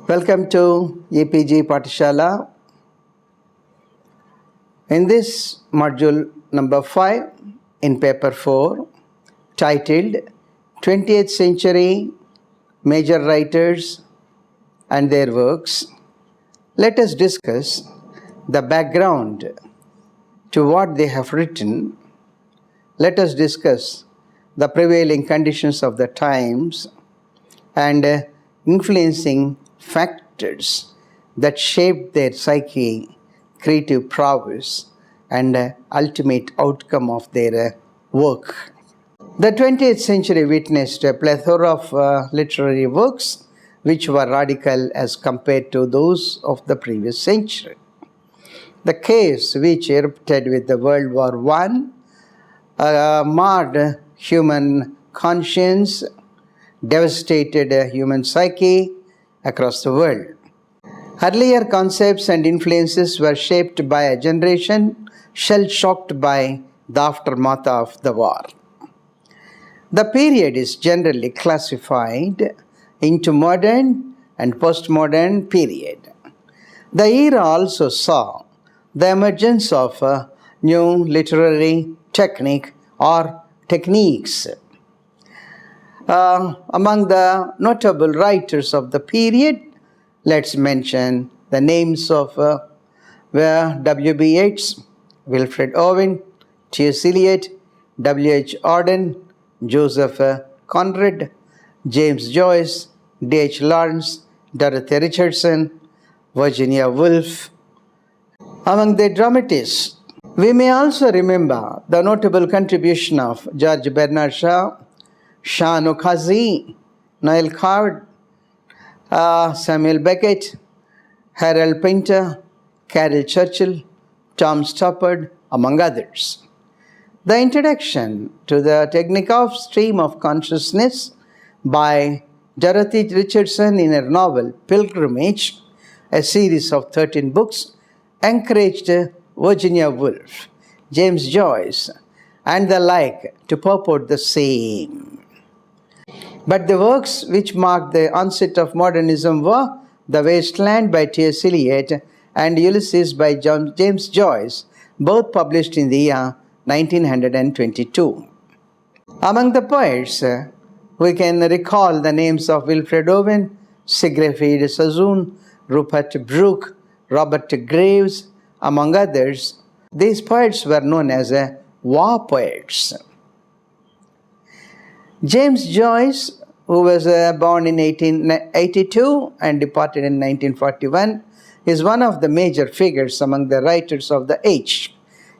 Welcome to EPG Patishala. In this module number 5 in paper 4, titled 20th Century Major Writers and Their Works, let us discuss the background to what they have written. Let us discuss the prevailing conditions of the times and influencing factors that shaped their psyche, creative prowess, and ultimate outcome of their work. The 20th century witnessed a plethora of literary works which were radical as compared to those of the previous century. The chaos which erupted with the World War I marred human conscience, devastated human psyche across the world. Earlier concepts and influences were shaped by a generation shell-shocked by the aftermath of the war. The period is generally classified into modern and postmodern period. The era also saw the emergence of a new literary technique or techniques. Among the notable writers of the period, let's mention the names of W.B. Yeats, Wilfred Owen, T.S. Eliot, W.H. Auden, Joseph Conrad, James Joyce, D.H. Lawrence, Dorothy Richardson, Virginia Woolf. Among the dramatists, we may also remember the notable contribution of George Bernard Shaw, Sean O'Cazy, Noel Coward, Samuel Beckett, Harold Pinter, Carol Churchill, Tom Stoppard, among others. The introduction to the technique of stream of consciousness by Dorothy Richardson in her novel Pilgrimage, a series of 13 books, encouraged Virginia Woolf, James Joyce, and the like to purport the same. But the works which marked the onset of modernism were The Waste Land by T.S. Eliot and Ulysses by James Joyce, both published in the year 1922. Among the poets, we can recall the names of Wilfred Owen, Siegfried Sassoon, Rupert Brooke, Robert Graves, among others. These poets were known as war poets. James Joyce, who was born in 1882 and departed in 1941, is one of the major figures among the writers of the age.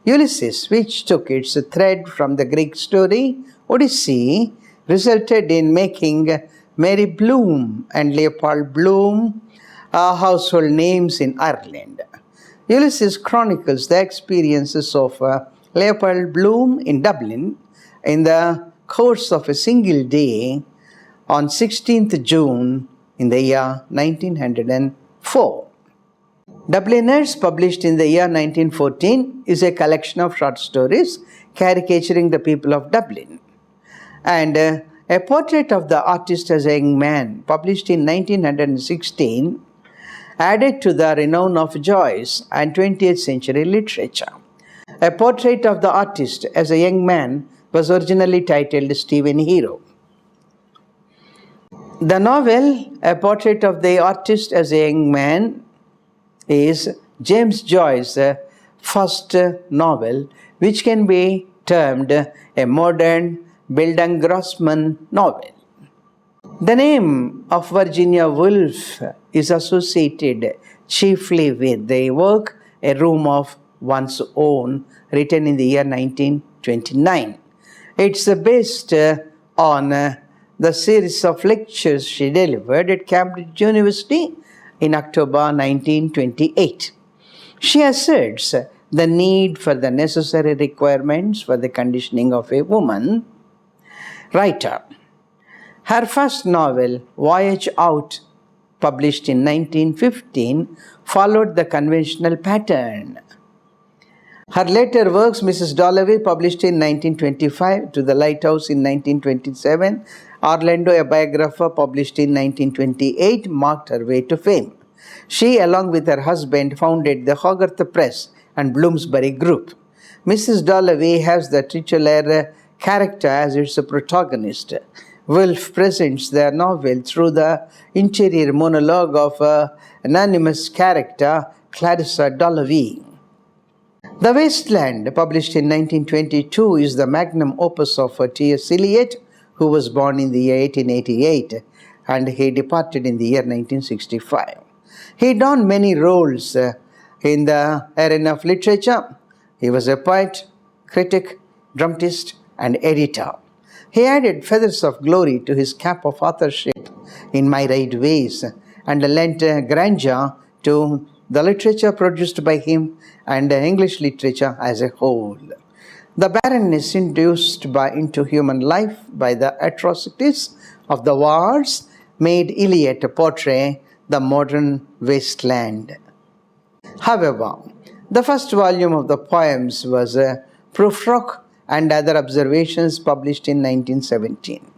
Ulysses, which took its thread from the Greek story Odyssey, resulted in making Mary Bloom and Leopold Bloom household names in Ireland. Ulysses chronicles the experiences of Leopold Bloom in Dublin in the course of a single day on 16th June in the year 1904. Dubliners, published in the year 1914, is a collection of short stories caricaturing the people of Dublin. And A Portrait of the Artist as a Young Man, published in 1916, added to the renown of Joyce and 20th century literature. A Portrait of the Artist as a Young Man was originally titled Stephen Hero. The novel, A Portrait of the Artist as a Young Man, is James Joyce's first novel, which can be termed a modern Bildungsroman novel. The name of Virginia Woolf is associated chiefly with the work A Room of One's Own, written in the year 1929. It's based on the series of lectures she delivered at Cambridge University in October 1928. She asserts the need for the necessary requirements for the conditioning of a woman writer. Her first novel, Voyage Out, published in 1915, followed the conventional pattern. Her later works, Mrs. Dalloway, published in 1925, To the Lighthouse in 1927, Orlando, a Biographer, published in 1928, marked her way to fame. She, along with her husband, founded the Hogarth Press and Bloomsbury Group. Mrs. Dalloway has the titular character as its protagonist. Woolf presents the novel through the interior monologue of an anonymous character, Clarissa Dalloway. The Wasteland, published in 1922, is the magnum opus of T.S. Eliot, who was born in the year 1888 and he departed in the year 1965. He donned many roles in the arena of literature. He was a poet, critic, dramatist, and editor. He added feathers of glory to his cap of authorship in myriad ways and lent grandeur to the literature produced by him and English literature as a whole. The barrenness induced into human life by the atrocities of the wars made Eliot portray the modern wasteland. However, the first volume of the poems was Prufrock and Other Observations, published in 1917.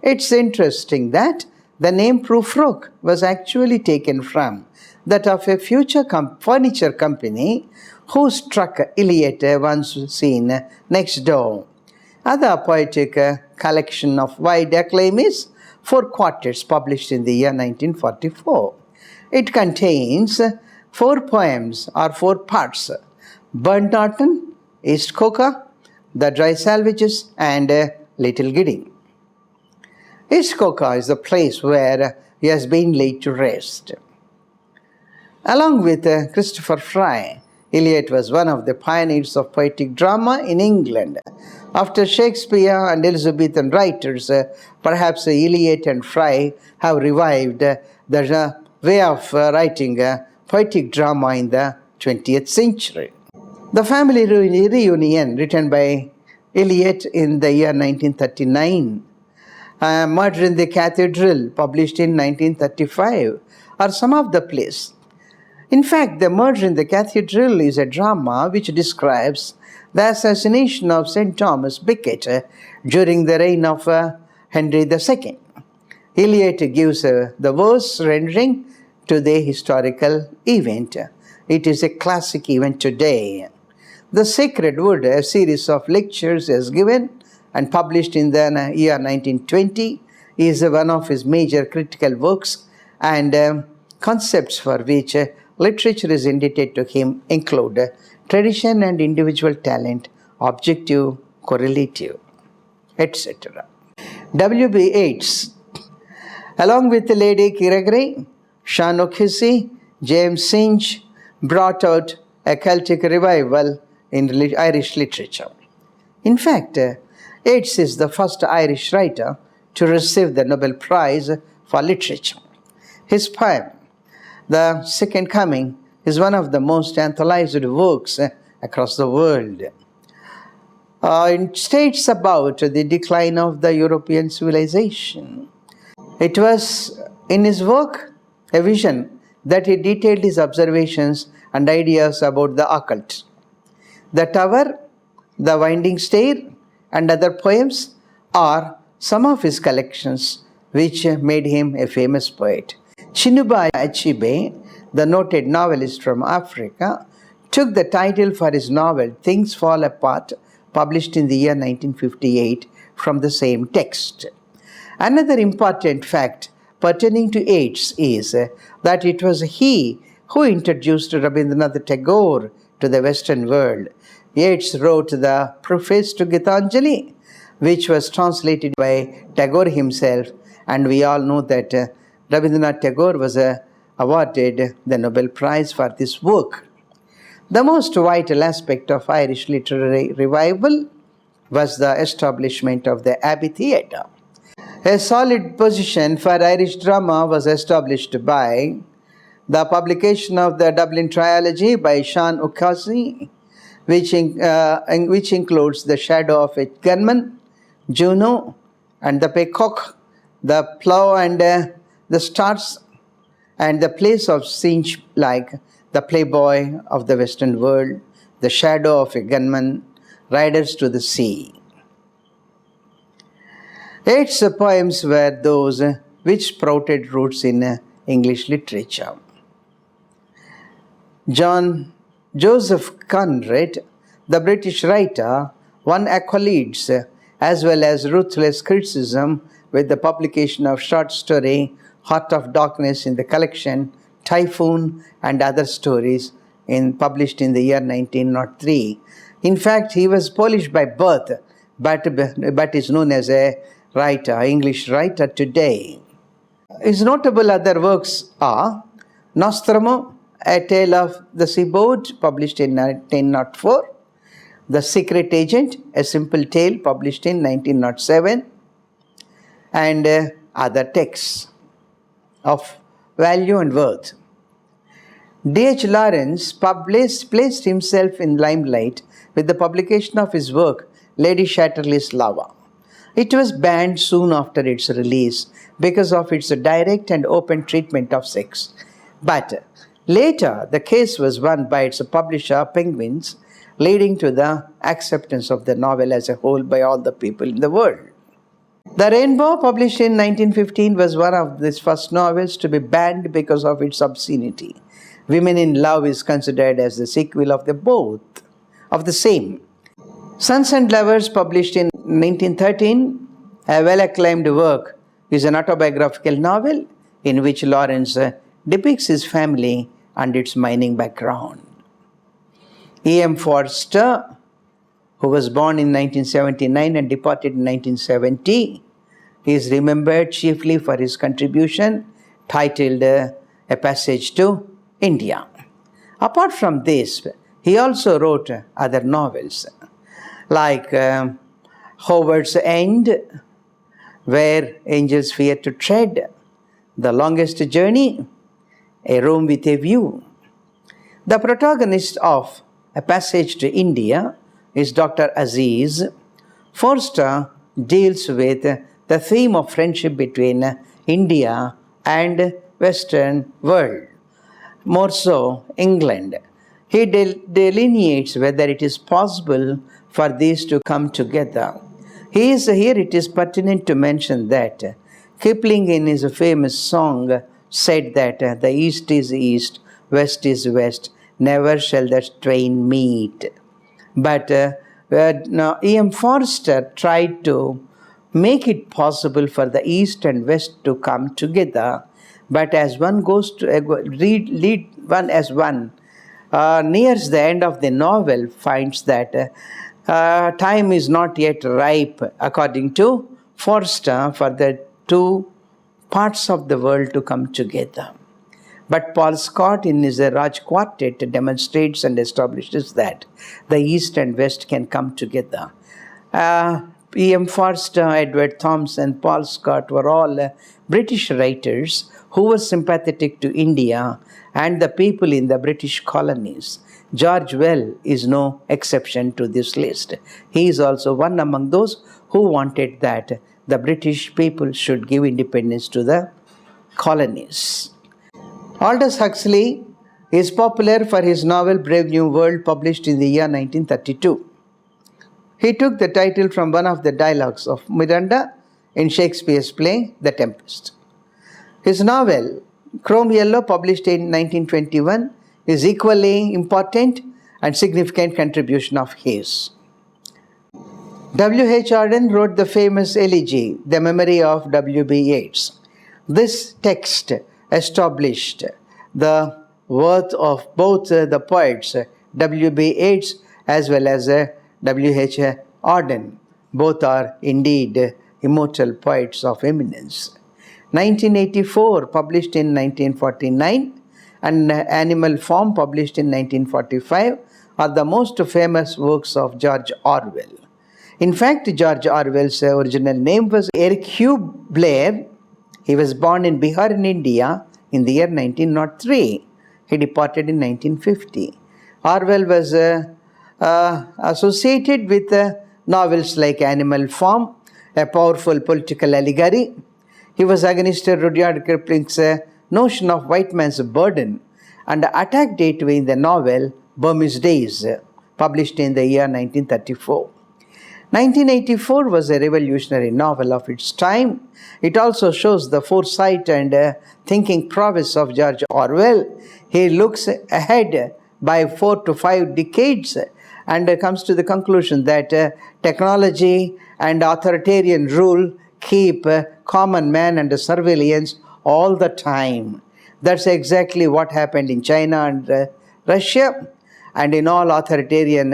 It's interesting that the name Prufrock was actually taken from that of a future furniture company who struck Eliot once seen next door. Other poetic collection of wide acclaim is Four Quartets, published in the year 1944. It contains 4 poems or 4 parts: Burnt Norton, East Coca, The Dry Salvages, and Little Gidding. East Coca is the place where he has been laid to rest. Along with Christopher Fry, Eliot was one of the pioneers of poetic drama in England. After Shakespeare and Elizabethan writers, perhaps Eliot and Fry have revived the way of writing poetic drama in the 20th century. The Family Reunion, written by Eliot in the year 1939, Murder in the Cathedral, published in 1935, are some of the plays. In fact, The Murder in the Cathedral is a drama which describes the assassination of St. Thomas Becket during the reign of Henry II. Eliot gives the verse rendering to the historical event. It is a classic event today. The Sacred Wood, a series of lectures is given and published in the year 1920, is one of his major critical works, and concepts for which literature is indebted to him include tradition and individual talent, objective, correlative, etc. W.B. Yeats, along with Lady Kiragre, Sean O'Casey, James Synge, brought out a Celtic revival in Irish literature. In fact, Yeats is the first Irish writer to receive the Nobel Prize for Literature. His poem, The Second Coming, is one of the most anthologized works across the world. It states about the decline of the European civilization. It was in his work a vision that he detailed his observations and ideas about the occult. The Tower, The Winding Stair, and other poems are some of his collections which made him a famous poet. Chinua Achebe, the noted novelist from Africa, took the title for his novel Things Fall Apart, published in the year 1958, from the same text. Another important fact pertaining to Yeats is that it was he who introduced Rabindranath Tagore to the Western world. Yeats wrote the preface to Gitanjali, which was translated by Tagore himself, and we all know that Rabindranath Tagore was awarded the Nobel Prize for this work. The most vital aspect of Irish literary revival was the establishment of the Abbey Theatre. A solid position for Irish drama was established by the publication of the Dublin Trilogy by Sean O'Casey, which includes The Shadow of a Gunman, Juno, and The Peacock, The Plough and the Stars, and the plays of Synge like The Playboy of the Western World, The Shadow of a Gunman, Riders to the Sea. Yeats' poems were those which sprouted roots in English literature. John Joseph Conrad, the British writer, won accolades as well as ruthless criticism with the publication of short story Heart of Darkness in the collection Typhoon and Other Stories published in the year 1903. In fact, he was Polish by birth, but is known as a writer, English writer today. His notable other works are Nostromo, A Tale of the Seaboard, published in 1904, The Secret Agent, A Simple Tale, published in 1907, and other texts of value and worth. D.H. Lawrence placed himself in limelight with the publication of his work, Lady Chatterley's Lover. It was banned soon after its release because of its direct and open treatment of sex. But later, the case was won by its publisher, Penguins, leading to the acceptance of the novel as a whole by all the people in the world. The Rainbow, published in 1915, was one of his first novels to be banned because of its obscenity. Women in Love is considered as the sequel of the same. Sons and Lovers, published in 1913, a well-acclaimed work, is an autobiographical novel in which Lawrence depicts his family and its mining background. E.M. Forster, who was born in 1979 and departed in 1970, is remembered chiefly for his contribution titled A Passage to India. Apart from this, he also wrote other novels like Howard's End, Where Angels Fear to Tread, The Longest Journey, A Room with a View. The protagonist of A Passage to India is Dr. Aziz. Forster deals with the theme of friendship between India and Western world, more so England. He delineates whether it is possible for these to come together. Here it is pertinent to mention that Kipling in his famous song said that the East is East, West is West, never shall the twain meet. But E.M. Forster tried to make it possible for the East and West to come together. But as one goes to nears the end of the novel, finds that time is not yet ripe, according to Forster, for the two parts of the world to come together. But Paul Scott in his Raj Quartet demonstrates and establishes that the East and West can come together. E.M. Forster, Edward Thompson, Paul Scott were all British writers who were sympathetic to India and the people in the British colonies. George Well is no exception to this list. He is also one among those who wanted that the British people should give independence to the colonies. Aldous Huxley is popular for his novel Brave New World, published in the year 1932. He took the title from one of the dialogues of Miranda in Shakespeare's play The Tempest. His novel Chrome Yellow, published in 1921, is equally important and significant contribution of his. W.H. Auden wrote the famous elegy, The Memory of W.B. Yeats. This text established the worth of both the poets W.B. Yeats as well as W.H. Auden. Both are indeed immortal poets of eminence. 1984, published in 1949, and Animal Farm, published in 1945, are the most famous works of George Orwell. In fact, George Orwell's original name was Eric Hugh Blair. He was born in Bihar in India in the year 1903. He departed in 1950. Orwell was associated with novels like Animal Farm, a powerful political allegory. He was against Rudyard Kipling's notion of white man's burden and attacked it in the novel Burmese Days, published in the year 1934. 1984 was a revolutionary novel of its time. It also shows the foresight and thinking prowess of George Orwell. He looks ahead by 4 to 5 decades and comes to the conclusion that technology and authoritarian rule keep common man under surveillance all the time. That's exactly what happened in China and Russia and in all authoritarian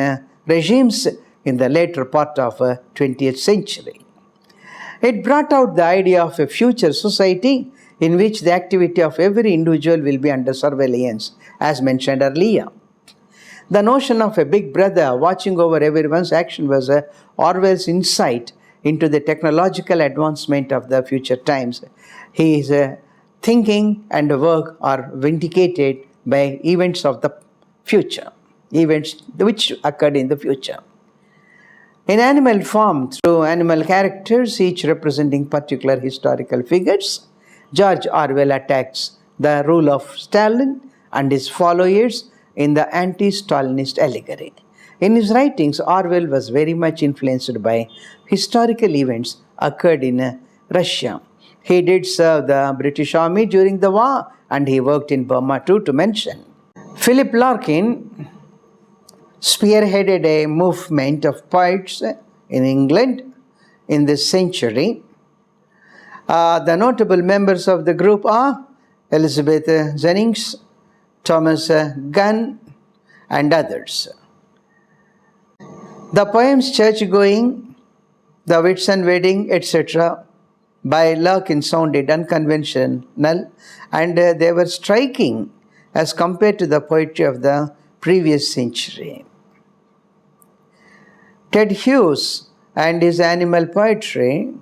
regimes in the later part of 20th century. It brought out the idea of a future society in which the activity of every individual will be under surveillance, as mentioned earlier. The notion of a big brother watching over everyone's action was Orwell's insight into the technological advancement of the future times. His thinking and work are vindicated by events of the future, events which occurred in the future. In animal form, through animal characters, each representing particular historical figures, George Orwell attacks the rule of Stalin and his followers in the anti-Stalinist allegory. In his writings, Orwell was very much influenced by historical events occurred in Russia. He did serve the British Army during the war, and he worked in Burma too, to mention. Philip Larkin spearheaded a movement of poets in England in this century. The notable members of the group are Elizabeth Jennings, Thomas Gunn, and others. The poems Church-Going, The Whitsun Wedding, etc. by Larkin sounded unconventional, and they were striking as compared to the poetry of the previous century. Ted Hughes and his animal poetry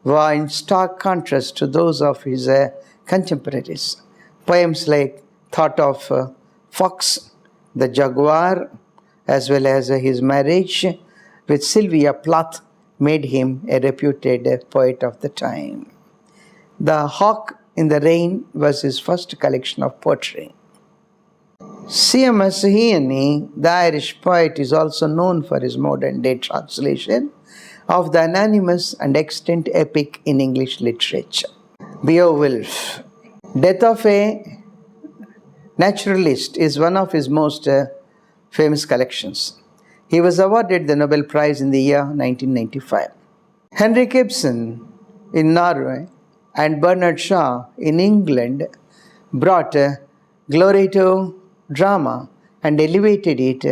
were in stark contrast to those of his contemporaries. Poems like Thought of Fox, The Jaguar, as well as his marriage with Sylvia Plath made him a reputed poet of the time. The Hawk in the Rain was his first collection of poetry. C.M.S. Heaney, the Irish poet, is also known for his modern-day translation of the anonymous and extant epic in English literature. Beowulf, Death of a Naturalist, is one of his most famous collections. He was awarded the Nobel Prize in the year 1995. Henry Gibson in Norway and Bernard Shaw in England brought glory to drama and elevated it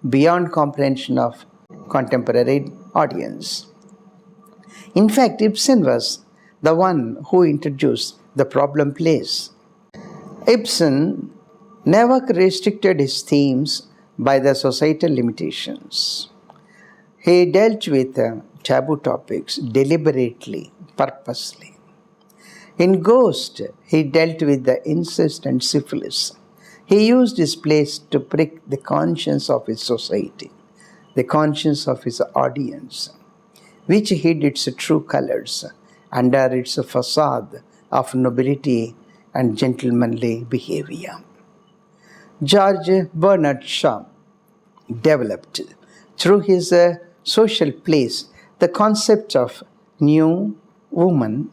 beyond comprehension of contemporary audience. In fact, Ibsen was the one who introduced the problem plays. Ibsen never restricted his themes by the societal limitations. He dealt with taboo topics deliberately, purposely. In Ghost, he dealt with the incest and syphilis. He used his plays to prick the conscience of his society, the conscience of his audience, which hid its true colors under its facade of nobility and gentlemanly behavior. George Bernard Shaw developed, through his social plays, the concept of new woman.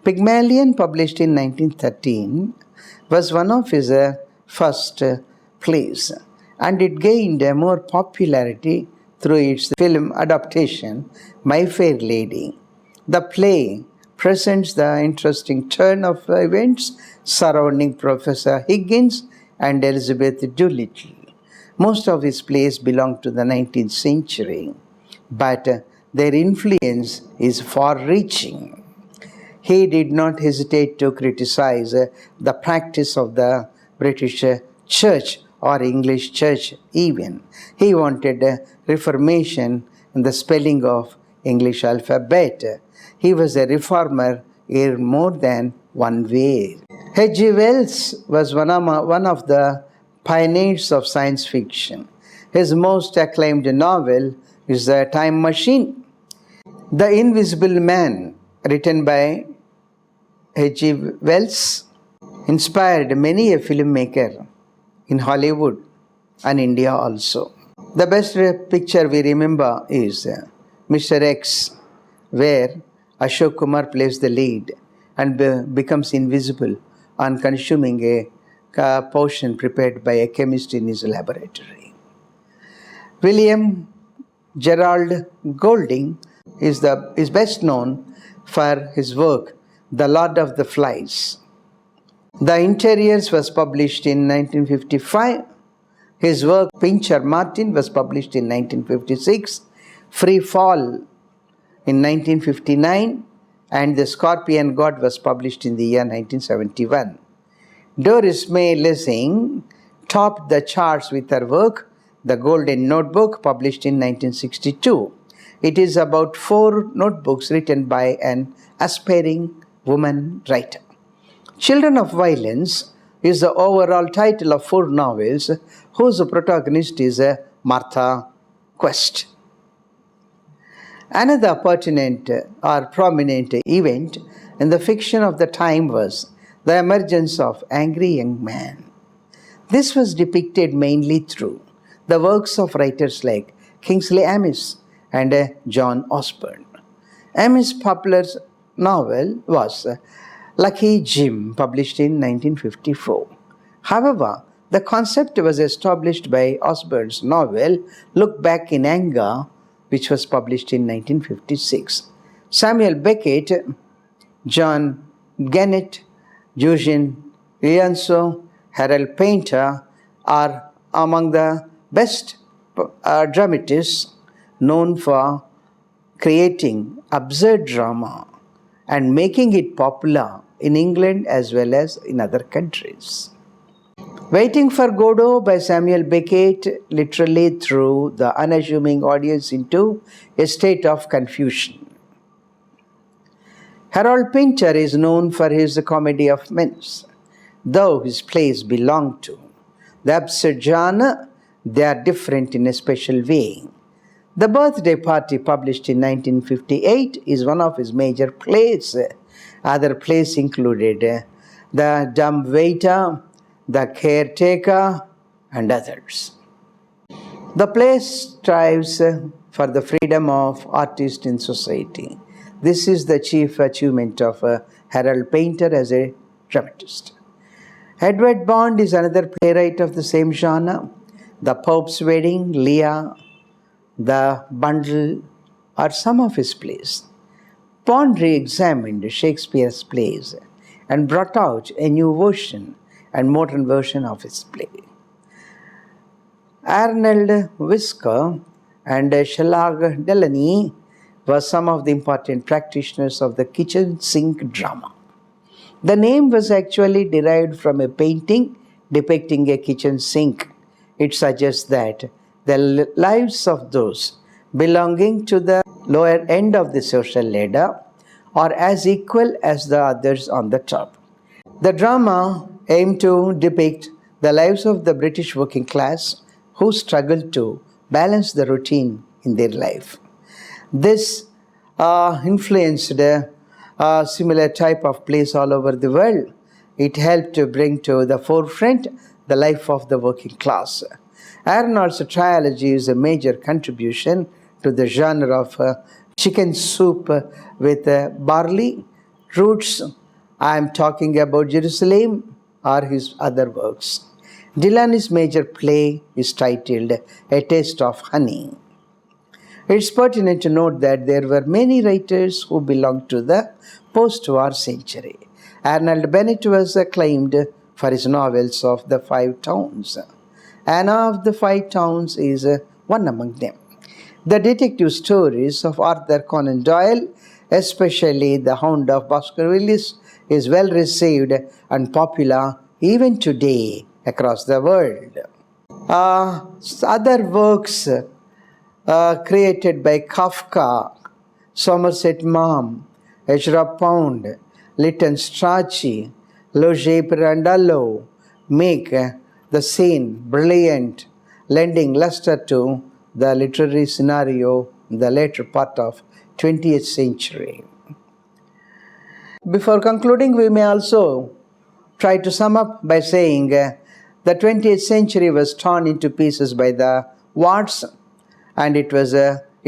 Pygmalion, published in 1913, was one of his first plays, and it gained more popularity through its film adaptation, My Fair Lady. The play presents the interesting turn of events surrounding Professor Higgins and Elizabeth Doolittle. Most of his plays belong to the 19th century, but their influence is far-reaching. He did not hesitate to criticize the practice of the British Church or English Church even. He wanted reformation in the spelling of English alphabet. He was a reformer in more than one way. H.G. Wells was one of the pioneers of science fiction. His most acclaimed novel is The Time Machine. The Invisible Man, written by H.G. Wells, inspired many a filmmaker in Hollywood and India also. The best picture we remember is Mr. X, where Ashok Kumar plays the lead and becomes invisible on consuming a potion prepared by a chemist in his laboratory. William Gerald Golding is best known for his work, The Lord of the Flies. The Interiors was published in 1955. His work, Pincher Martin, was published in 1956. Free Fall in 1959. And The Scorpion God was published in the year 1971. Doris May Lessing topped the charts with her work, The Golden Notebook, published in 1962. It is about 4 notebooks written by an aspiring woman writer. Children of Violence is the overall title of 4 novels whose protagonist is Martha Quest. Another pertinent or prominent event in the fiction of the time was the emergence of angry young man. This was depicted mainly through the works of writers like Kingsley Amis and John Osborne. Amis' popular novel was Lucky Jim, published in 1954. However, the concept was established by Osborne's novel Look Back in Anger, which was published in 1956. Samuel Beckett, John Gannett, Eugene Ionesco, Harold Painter are among the best dramatists known for creating absurd drama and making it popular in England as well as in other countries. Waiting for Godot by Samuel Beckett literally threw the unassuming audience into a state of confusion. Harold Pinter is known for his comedy of menace. Though his plays belong to the absurd genre, they are different in a special way. The Birthday Party, published in 1958, is one of his major plays. Other plays included The Dumb Waiter, The Caretaker, and others. The play strives for the freedom of artists in society. This is the chief achievement of Harold Painter as a dramatist. Edward Bond is another playwright of the same genre. The Pope's Wedding, Lear, The Bundle are some of his plays. Bond re-examined Shakespeare's plays and brought out a new version and modern version of his play. Arnold Whisker and Shelag Delaney were some of the important practitioners of the kitchen sink drama. The name was actually derived from a painting depicting a kitchen sink. It suggests that the lives of those belonging to the lower end of the social ladder are as equal as the others on the top. The drama aimed to depict the lives of the British working class who struggled to balance the routine in their life. This influenced a similar type of plays all over the world. It helped to bring to the forefront the life of the working class. Arnold's trilogy is a major contribution to the genre of chicken soup with barley roots. I am talking about Jerusalem or his other works. Delaney's major play is titled A Taste of Honey. It's pertinent to note that there were many writers who belonged to the post-war century. Arnold Bennett was acclaimed for his novels of the Five Towns. Anna of the Five Towns is one among them. The detective stories of Arthur Conan Doyle, especially The Hound of Baskervilles, is well received and popular even today across the world. Other works created by Kafka, Somerset Maugham, Ezra Pound, Lytton Strachey, Luigi Pirandello make the scene brilliant, lending luster to the literary scenario in the later part of 20th century. Before concluding, we may also try to sum up by saying the 20th century was torn into pieces by the wars, and it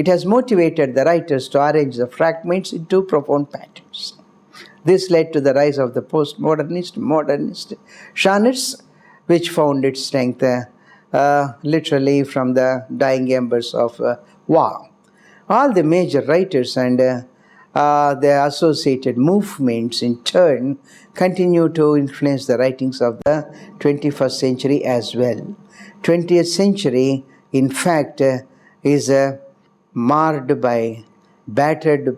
has motivated the writers to arrange the fragments into profound patterns. This led to the rise of the postmodernist, modernist genres, which found its strength literally from the dying embers of war. All the major writers and their associated movements in turn continue to influence the writings of the 21st century as well. 20th century, in fact, is battered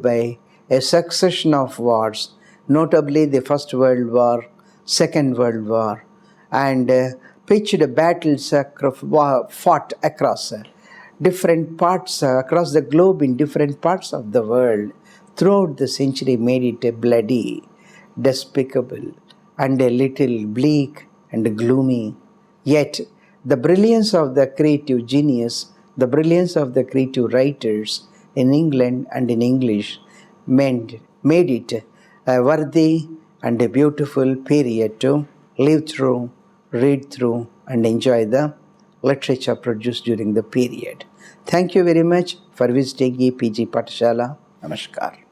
by a succession of wars, notably the First World War, Second World War, and pitched battles fought across different parts across the globe in different parts of the world throughout the century made it a bloody, despicable, and a little bleak and gloomy. Yet the brilliance of the creative genius, the brilliance of the creative writers in England and in English made it a worthy and a beautiful period to live through, read through, and enjoy the literature produced during the period. Thank you very much for visiting EPG Pathshala. Namaskar.